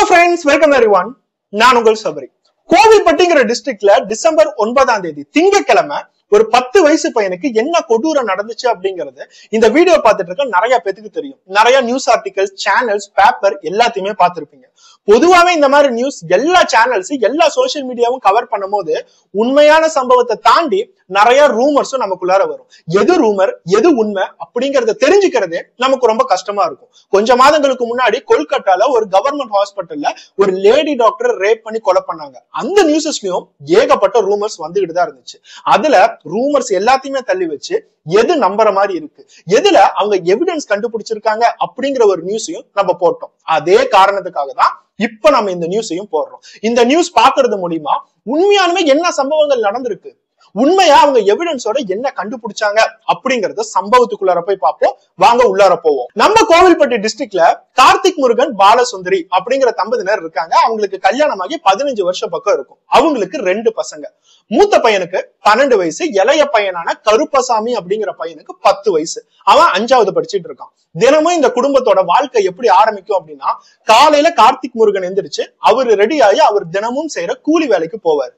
friends, welcome everyone. நான் உங்கள் சபரி. கோவில்பட்டிங்கிற டிஸ்ட்ரிக்ட்ல டிசம்பர் 9ஆம் தேதி திங்கட்கிழமை ஒரு 10 வயசு பையனுக்கு என்ன கொடூரம் நடந்துச்சு அப்படிங்கறது இந்த வீடியோ பார்த்துட்டு இருக்க நிறைய பேருக்கு தெரியும். நிறைய நியூஸ் ஆர்டிகல்ஸ், சேனல்ஸ், பேப்பர் எல்லாத்தையுமே பார்த்திருப்பீங்க. பொதுவாவே இந்த மாதிரி நியூஸ் எல்லா சேனல்ஸ், எல்லா சோசியல் மீடியாவும் கவர் பண்ணும்போது உண்மையான சம்பவத்தை தாண்டி நிறைய ரூமர்ஸும் நமக்குள்ளார வரும். எது ரூமர், எது உண்மை அப்படிங்கறத தெரிஞ்சுக்கிறதே நமக்கு ரொம்ப கஷ்டமா இருக்கும். கொஞ்ச மாதங்களுக்கு முன்னாடி கொல்கட்டால ஒரு கவர்மெண்ட் ஹாஸ்பிட்டல்ல ஒரு லேடி டாக்டர் ரேப் பண்ணி கொலை பண்ணாங்க. அந்த நியூஸஸ்லயும் ஏகப்பட்ட ரூமர்ஸ் வந்துகிட்டு தான் இருந்துச்சு. அதுல ரூமர்ஸ் எல்லாத்தையுமே தள்ளி வச்சு எது நம்புற மாதிரி இருக்கு, எதுல அவங்க எவிடன்ஸ் கண்டுபிடிச்சிருக்காங்க அப்படிங்கிற ஒரு நியூஸையும் நம்ம போட்டோம். அதே காரணத்துக்காக தான் இப்ப நம்ம இந்த நியூஸையும் போடுறோம். இந்த நியூஸ் பாக்குறது மூலியமா உண்மையானுமே என்ன சம்பவங்கள் நடந்திருக்கு, உண்மையா அவங்க எவிடன்ஸோட என்ன கண்டுபிடிச்சாங்க அப்படிங்கறத சம்பவத்துக்குள்ளார போய் பார்ப்போம். வாங்க உள்ளார போவோம். நம்ம கோவில்பட்டி டிஸ்ட்ரிக்ட்ல கார்த்திக் முருகன், பாலசுந்தரி அப்படிங்கிற தம்பதியினர் இருக்காங்க. அவங்களுக்கு கல்யாணமாகி 15 வருஷம் பக்கம் இருக்கும். அவங்களுக்கு 2 பசங்க. மூத்த பையனுக்கு 12 வயசு, இளைய பையனான கருப்பசாமி அப்படிங்கிற பையனுக்கு 10 வயசு. அவன் 5வது படிச்சுட்டு இருக்கான். தினமும் இந்த குடும்பத்தோட வாழ்க்கை எப்படி ஆரம்பிக்கும் அப்படின்னா, காலையில கார்த்திக் முருகன் எந்திரிச்சு அவரு ரெடி ஆகி அவர் தினமும் செய்யற கூலி வேலைக்கு போவார்.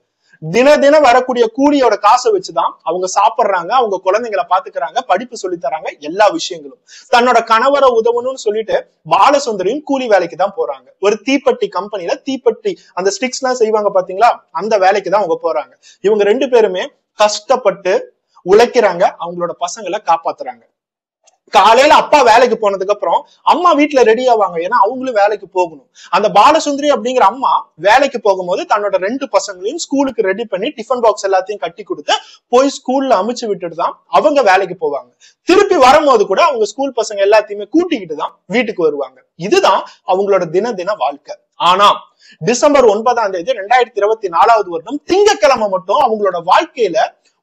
தினம் வரக்கூடிய கூலியோட காசை வச்சுதான் அவங்க சாப்பிடுறாங்க, அவங்க குழந்தைங்களை பாத்துக்கிறாங்க, படிப்பு சொல்லி தராங்க, எல்லா விஷயங்களும். தன்னோட கணவரை உதவணும்னு சொல்லிட்டு பாலசுந்தரியும் கூலி வேலைக்கு தான் போறாங்க. ஒரு தீப்பெட்டி கம்பெனில தீப்பெட்டி அந்த ஸ்டிக்ஸ் எல்லாம் செய்வாங்க பாத்தீங்களா, அந்த வேலைக்கு தான் அவங்க போறாங்க. இவங்க 2 பேருமே கஷ்டப்பட்டு உழைக்கிறாங்க, அவங்களோட பசங்களை காப்பாத்துறாங்க. காலையில அப்பா வேலைக்கு போனதுக்கு அப்புறம் அம்மா வீட்டுல ரெடி ஆவாங்க, ஏன்னா அவங்களும் வேலைக்கு போகணும். அந்த பாலசுந்தரி அப்படிங்கிற அம்மா வேலைக்கு போகும்போது தன்னோட 2 பசங்களையும் ஸ்கூலுக்கு ரெடி பண்ணி டிஃபன் பாக்ஸ் எல்லாத்தையும் கட்டி கொடுத்து போய் ஸ்கூல்ல அமுச்சு விட்டுட்டு தான் அவங்க வேலைக்கு போவாங்க. திருப்பி வரும்போது கூட அவங்க ஸ்கூல் பசங்க எல்லாத்தையுமே கூட்டிக்கிட்டு தான் வீட்டுக்கு வருவாங்க. இதுதான் அவங்களோட தின வாழ்க்கை. ஆனா டிசம்பர் 9ஆம் தேதி 2024 வருடம் திங்கட்கிழமை மட்டும் அவங்களோட வாழ்க்கையில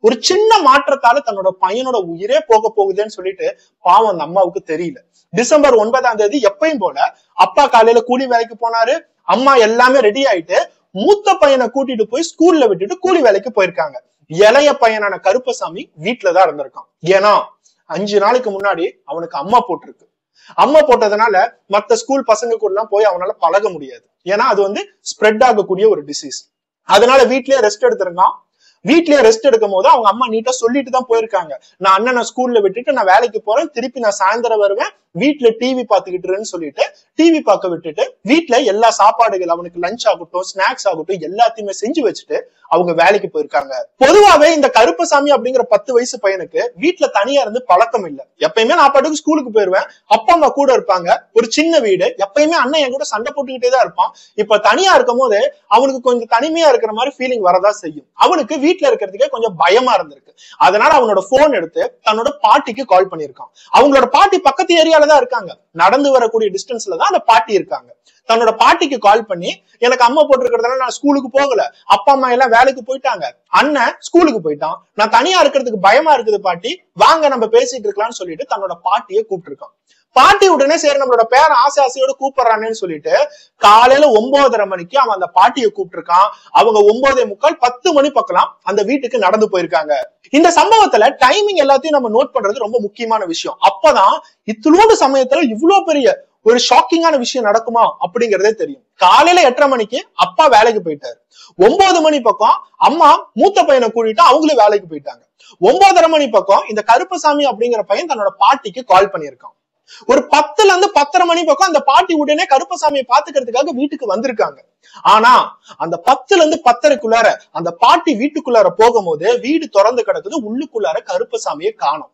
ஒரு சின்ன மாற்றத்தால தன்னோட பையனோட உயிரே போக போகுதுன்னு சொல்லிட்டு பாவம் அந்த அம்மாவுக்கு தெரியல. டிசம்பர் 9ஆம் தேதி எப்பயும் போல அப்பா காலையில கூலி வேலைக்கு போனாரு. அம்மா எல்லாமே ரெடி ஆயிட்டு மூத்த பையனை கூட்டிட்டு போய் ஸ்கூல்ல விட்டுட்டு கூலி வேலைக்கு போயிருக்காங்க. இளைய பையனான கருப்பசாமி வீட்டுலதான் இருந்திருக்கான். ஏன்னா 5 நாளைக்கு முன்னாடி அவனுக்கு அம்மா போட்டிருக்கு. அம்மா போட்டதுனால மத்த ஸ்கூல் பசங்க கூட எல்லாம் போய் அவனால பழக முடியாது. ஏன்னா அது ஸ்ப்ரெட் ஆகக்கூடிய ஒரு டிசீஸ். அதனால வீட்லயே ரெஸ்ட் எடுத்திருக்கான். வீட்லயே ரெஸ்ட் எடுக்கும் போது அவங்க அம்மா நீட்டா சொல்லிட்டு தான் போயிருக்காங்க, நான் அண்ணனை ஸ்கூல்ல விட்டுட்டு நான் வேலைக்கு போறேன், திருப்பி நான் சாயந்தரம் வருவேன், வீட்டுல டிவி பாத்துக்கிட்டுன்னு சொல்லிட்டு டிவி பார்க்க விட்டுட்டு வீட்டுல எல்லா சாப்பாடுகள், அவனுக்கு லஞ்ச் ஆகட்டும், ஸ்நாக்ஸ் ஆகட்டும், எல்லாத்தையுமே செஞ்சு வச்சுட்டு அவங்க வேலைக்கு போயிருக்காங்க. பொதுவாவே இந்த கருப்பசாமி அப்படிங்கிற 10 வயசு பையனுக்கு வீட்டுல தனியா இருந்து பழக்கம் இல்ல. எப்பயுமே நான் பாட்டுக்கு ஸ்கூலுக்கு போயிருவேன், அப்பா அம்மா கூட இருப்பாங்க, ஒரு சின்ன வீடு, எப்பயுமே அண்ணன் என் கூட சண்டை போட்டுக்கிட்டே தான் இருப்பான். இப்ப தனியா இருக்கும் போது அவனுக்கு கொஞ்சம் தனிமையா இருக்கிற மாதிரி ஃபீலிங் வரதா செய்யும். அவனுக்கு வீட்டுல இருக்கிறதுக்கே கொஞ்சம் பயமா இருந்திருக்கு. அதனால அவனோட போன் எடுத்து தன்னோட பாட்டிக்கு கால் பண்ணிருக்கான். அவங்களோட பாட்டி பக்கத்து ஏரியால தான் இருக்காங்க, நடந்து வரக்கூடிய டிஸ்டன்ஸ்ல தான் அந்த பாட்டி இருக்காங்க. தன்னோட பாட்டிக்கு கால் பண்ணி, எனக்கு அம்மா போட்டிருக்கிறதுனால நான் ஸ்கூலுக்கு போகல, அப்பா அம்மா எல்லாம் வேலைக்கு போயிட்டாங்க, அண்ணன் ஸ்கூலுக்கு போயிட்டான், நான் தனியா இருக்கிறதுக்கு பயமா இருக்குது பாட்டி, வாங்க நம்ம பேசிட்டு இருக்கலாம்னு சொல்லிட்டு தன்னோட பாட்டியை கூப்பிட்டு இருக்கான். பாட்டி உடனே சரி நம்மளோட பேரன் ஆசையோட கூப்பிடுறானேன்னு சொல்லிட்டு காலையில 9:30 மணிக்கு அவன் அந்த பாட்டியை கூப்பிட்டு இருக்கான். அவங்க 9:45 10 மணி பக்கலாம் அந்த வீட்டுக்கு நடந்து போயிருக்காங்க. இந்த சம்பவத்துல டைமிங் எல்லாத்தையும் நம்ம நோட் பண்றது ரொம்ப முக்கியமான விஷயம். அப்பதான் இத்துளோடு சமயத்துல இவ்வளவு பெரிய ஒரு ஷாக்கிங்கான விஷயம் நடக்குமா அப்படிங்கறதே தெரியும். காலையில 8:30 மணிக்கு அப்பா வேலைக்கு போயிட்டாரு. 9 மணி பக்கம் அம்மா மூத்த பையனை கூட்டிட்டு அவங்களும் வேலைக்கு போயிட்டாங்க. 9:30 மணி பக்கம் இந்த கருப்பசாமி அப்படிங்கிற பையன் தன்னோட பாட்டிக்கு கால் பண்ணியிருக்கான். ஒரு 10ல இருந்து 10:30 மணி பக்கம் அந்த பாட்டி உடனே கருப்பசாமியை பாத்துக்கிறதுக்காக வீட்டுக்கு வந்திருக்காங்க. ஆனா அந்த 10ல இருந்து 10:30க்குள்ளார அந்த பாட்டி வீட்டுக்குள்ளார போகும்போது வீடு திறந்து கிடக்குது, உள்ளுக்குள்ளார கருப்பசாமியை காணோம்.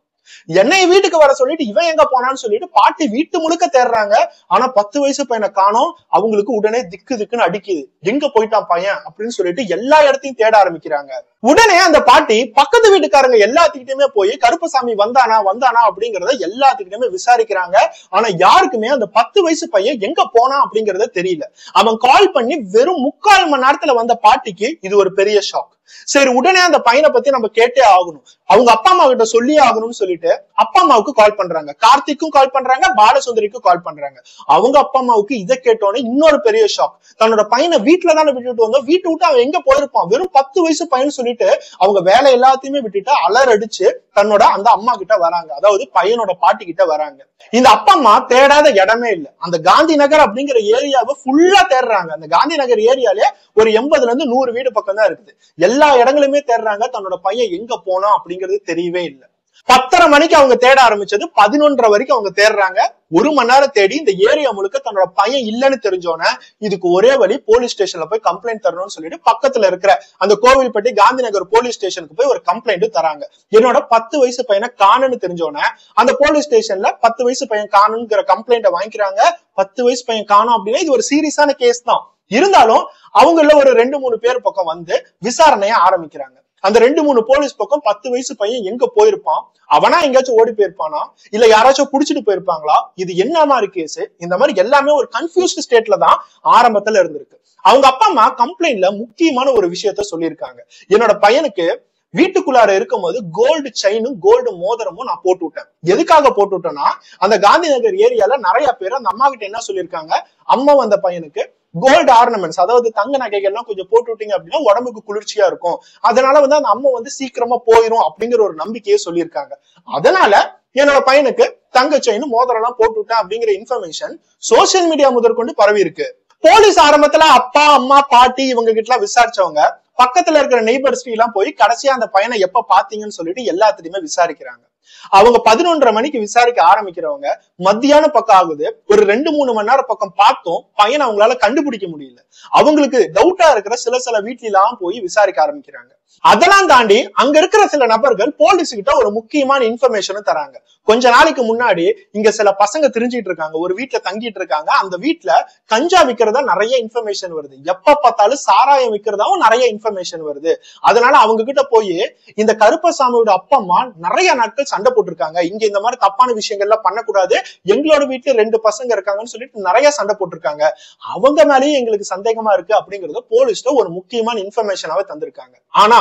என்னைய வீட்டுக்கு வர சொல்லிட்டு இவன் எங்க போனான்னு சொல்லிட்டு பாட்டி வீட்டு முழுக்க தேடுறாங்க. ஆனா 10 வயசு பையனை காணோம். அவங்களுக்கு உடனே திக்குன்னு அடிக்குது, எங்க போயிட்டான் பையன் அப்படின்னு சொல்லிட்டு எல்லா இடத்தையும் தேட ஆரம்பிக்கிறாங்க. உடனே அந்த பாட்டி பக்கத்து வீட்டுக்காரங்க எல்லாத்துக்கிட்டுமே போய் கருப்பசாமி வந்தானா அப்படிங்கறத எல்லாத்துக்கிட்டுமே விசாரிக்கிறாங்க. ஆனா யாருக்குமே அந்த 10 வயசு பையன் எங்க போனா அப்படிங்கறத தெரியல. அவன் கால் பண்ணி வெறும் 3/4 மணி நேரத்துல வந்த பாட்டிக்கு இது ஒரு பெரிய ஷாக். சரி, உடனே அந்த பையனை பத்தி நம்ம கேட்டே ஆகணும், அவங்க அப்பா அம்மா கிட்ட சொல்லியே ஆகணும்னு சொல்லிட்டு அப்பா அம்மாவுக்கு கால் பண்றாங்க. கார்த்திக்கும் கால் பண்றாங்க, பாலசுந்தரிக்கும் கால் பண்றாங்க. அவங்க அப்பா அம்மாவுக்கு இதை கேட்டோன்னே இன்னொரு பெரிய ஷாக். தன்னோட பையனை வீட்டுல தானே விட்டுட்டு வந்தோம், வீட்டு விட்டு அவன் எங்க போயிருப்பான், வெறும் 10 வயசு பையன் சொல்லி சொல்லிட்டு அவங்க வேலை எல்லாத்தையுமே விட்டுட்டு அலறடிச்சு தன்னோட அந்த அம்மா கிட்ட வராங்க, அதாவது பையனோட பாட்டி கிட்ட வராங்க. இந்த அப்பா அம்மா தேடாத இடமே இல்லை. அந்த காந்தி நகர் அப்படிங்கிற ஏரியாவை ஃபுல்லா தேடுறாங்க. அந்த காந்தி நகர் ஏரியாலே ஒரு 80ல இருந்து 100 வீடு பக்கம் தான் இருக்குது. எல்லா இடங்களுமே தேடுறாங்க, தன்னோட பையன் எங்க போனோம் அப்படிங்கிறது தெரியவே இல்லை. 10:30 மணிக்கு அவங்க தேட ஆரம்பிச்சது, 11:30 வரைக்கும் அவங்க தேடுறாங்க. 1 மணி நேரம் தேடி இந்த ஏரியா முழுக்க தன்னோட பையன் இல்லைன்னு தெரிஞ்சோன்னே இதுக்கு ஒரே வழி போலீஸ் ஸ்டேஷன்ல போய் கம்ப்ளைண்ட் தரணும்னு சொல்லிட்டு பக்கத்துல இருக்கிற அந்த கோவில்பட்டி காந்தி நகர் போலீஸ் ஸ்டேஷனுக்கு போய் ஒரு கம்ப்ளைண்ட் தராங்க. என்னோட 10 வயசு பையனை காணுன்னு தெரிஞ்சோன்னே அந்த போலீஸ் ஸ்டேஷன்ல 10 வயசு பையன் காணுங்கிற கம்ப்ளைண்ட வாங்கிக்கிறாங்க. 10 வயசு பையன் காணும் அப்படின்னா இது ஒரு சீரியஸான கேஸ் தான். இருந்தாலும் அவங்கள ஒரு 2-3 பேர் பக்கம் வந்து விசாரணைய ஆரம்பிக்கிறாங்க. அந்த 2-3 போலீஸ் பக்கம் 10 வயசு பையன் எங்க போயிருப்பான், அவனா எங்கேயாச்சும் ஓடி போயிருப்பானா, இல்ல யாராச்சும் புடிச்சிட்டு போயிருப்பாங்களா, இது என்ன மாதிரி கேஸ், இந்த மாதிரி எல்லாமே ஒரு கன்ஃபியூஸ்ட் ஸ்டேட்ல தான் ஆரம்பத்துல இருந்திருக்கு. அவங்க அப்பா அம்மா கம்ப்ளைண்ட்ல முக்கியமான ஒரு விஷயத்த சொல்லியிருக்காங்க. என்னோட பையனுக்கு வீட்டுக்குள்ளார இருக்கும் போது கோல்டு செயினும் கோல்டு மோதிரமும் நான் போட்டு விட்டேன். எதுக்காக போட்டு விட்டேன்னா, அந்த காந்தி நகர் ஏரியால நிறைய பேர் அந்த அம்மா கிட்ட என்ன சொல்லியிருக்காங்க, அம்மா அந்த பையனுக்கு கோல்டு ஆர்னமெண்ட்ஸ், அதாவது தங்க நகைகள்லாம் கொஞ்சம் போட்டு விட்டீங்க அப்படின்னா உடம்புக்கு குளிர்ச்சியா இருக்கும், அதனால வந்து அந்த அம்மா வந்து சீக்கிரமா போயிரும் அப்படிங்கிற ஒரு நம்பிக்கையை சொல்லியிருக்காங்க. அதனால என்னோட பையனுக்கு தங்க செயின் மோதிரம் எல்லாம் போட்டு விட்டேன் அப்படிங்கிற இன்ஃபர்மேஷன் சோசியல் மீடியா முதற்கொண்டு பரவி இருக்கு. போலீஸ் ஆரம்பத்துல அப்பா அம்மா பாட்டி இவங்க கிட்ட எல்லாம் விசாரிச்சவங்க பக்கத்துல இருக்கிற நெய்பர்ஸ் எல்லாம் போய் கடைசியா அந்த பையனை எப்ப பாத்தீங்கன்னு சொல்லிட்டு எல்லாத்துலயுமே விசாரிக்கிறாங்க. அவங்க 11:30 மணிக்கு விசாரிக்க ஆரம்பிக்கிறவங்க மத்தியான பக்கம் ஆகுது, ஒரு 2-3 மணி நேரம் பக்கம் பார்த்தோம் பையனை அவங்களால கண்டுபிடிக்க முடியல. அவங்களுக்கு டவுட்டா இருக்கிற சில வீட்ல எல்லாம் போய் விசாரிக்க ஆரம்பிக்கிறாங்க. அதெல்லாம் தாண்டி அங்க இருக்கிற சில நபர்கள் போலீஸ் கிட்ட ஒரு முக்கியமான இன்ஃபர்மேஷன் தராங்க. கொஞ்ச நாளைக்கு முன்னாடி இங்க சில பசங்க தெரிஞ்சிட்டு இருக்காங்க, ஒரு வீட்டுல தங்கிட்டு இருக்காங்க, அந்த வீட்டுல கஞ்சா விக்கிறதா நிறைய இன்ஃபர்மேஷன் வருது, எப்ப பார்த்தாலும் சாராயம் விக்கிறதாவும் நிறைய இன்ஃபர்மேஷன் வருது. அதனால அவங்க கிட்ட போய் இந்த கருப்பசாமியோட அப்பா அம்மா நிறைய நாட்கள் சண்டை போட்டிருக்காங்க, இங்க இந்த மாதிரி தப்பான விஷயங்கள்லாம் பண்ணக்கூடாது, எங்களோட வீட்டுல 2 பசங்க இருக்காங்கன்னு சொல்லிட்டு நிறைய சண்டை போட்டிருக்காங்க, அவங்க மேலேயும் எங்களுக்கு சந்தேகமா இருக்கு அப்படிங்கறத போலீஸ்ல ஒரு முக்கியமான இன்ஃபர்மேஷனாவே தந்திருக்காங்க. ஆனா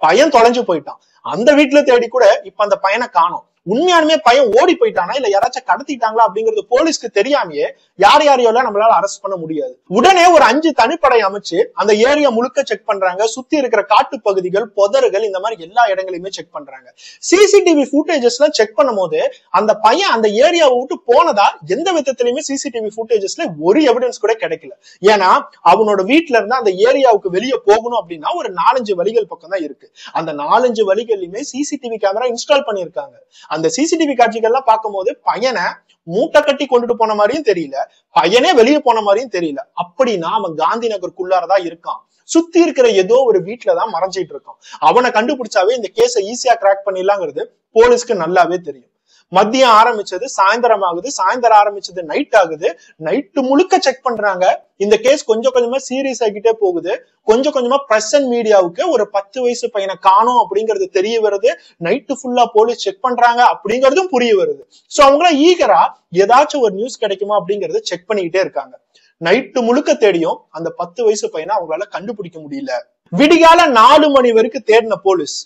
பையன் தொலைஞ்சு போயிட்டான். அந்த வீட்டுல தேடி கூட இப்ப அந்த பையனை காணோம். உண்மையானுமே பையன் ஓடி போயிட்டானா இல்ல யாராச்சும் கடத்திட்டாங்களா அப்படிங்கிறது போலீஸ்க்கு தெரியாமையே யாரையெல்லாம் நம்மளால அரெஸ்ட் பண்ண முடியாது. உடனே ஒரு 5 தனிப்படை அமைச்சு அந்த ஏரியா முழுக்க செக் பண்றாங்க. சுத்தி இருக்கிற காட்டு பகுதிகள், புதர்கள், இந்த மாதிரி எல்லா இடங்களையுமே செக் பண்றாங்க. சிசிடிவி ஃபுட்டேஜஸ் எல்லாம் செக் பண்ணும் போது அந்த பையன் அந்த ஏரியாவை விட்டு போனதா எந்த விதத்திலயுமே சிசிடிவி ஃபுட்டேஜஸ்ல ஒரு எவிடன்ஸ் கூட கிடைக்கல. ஏன்னா அவனோட வீட்டுல இருந்து அந்த ஏரியாவுக்கு வெளியே போகணும் அப்படின்னா ஒரு 4-5 வழிகள் பக்கம் தான் இருக்கு. அந்த 4-5 வழிகள்லயுமே சிசிடிவி கேமரா இன்ஸ்டால் பண்ணிருக்காங்க. அந்த சிசிடிவி காட்சிகள்லாம் பார்க்கும் போது பையனை மூட்டை கட்டி கொண்டுட்டு போன மாதிரியும் தெரியல, பையனே வெளியே போன மாதிரியும் தெரியல. அப்படின்னா அவன் காந்தி நகருக்குள்ளாரதான் இருக்கான், சுத்தி இருக்கிற ஏதோ ஒரு வீட்டுலதான் மறைஞ்சிட்டு இருக்கான். அவனை கண்டுபிடிச்சாவே இந்த கேஸை ஈஸியா கிராக் பண்ணிடலாங்கிறது போலீஸ்க்கு நல்லாவே தெரியும். மதியம் ஆரம்பிச்சது சாயந்தரம் ஆகுது, சாயந்தரம் ஆரம்பிச்சது நைட் ஆகுது, நைட்டு முழுக்க செக் பண்றாங்க. இந்த கேஸ் கொஞ்சம் கொஞ்சமா சீரியஸ் ஆகிட்டே போகுது. கொஞ்சம் கொஞ்சமா பிரஸ் அண்ட் மீடியாவுக்கு ஒரு 10 வயசு பையனை காணோம் அப்படிங்கிறது தெரிய வருது. நைட்டு ஃபுல்லா போலீஸ் செக் பண்றாங்க அப்படிங்கறதும் புரிய வருது. சோ அவங்கள ஈகரா ஏதாச்சும் ஒரு நியூஸ் கிடைக்குமா அப்படிங்கறத செக் பண்ணிக்கிட்டே இருக்காங்க. நைட்டு முழுக்க தேடியும் அந்த 10 வயசு பையனை அவங்களால கண்டுபிடிக்க முடியல. விடிகால 4 மணி வரைக்கும் தேடின போலீஸ்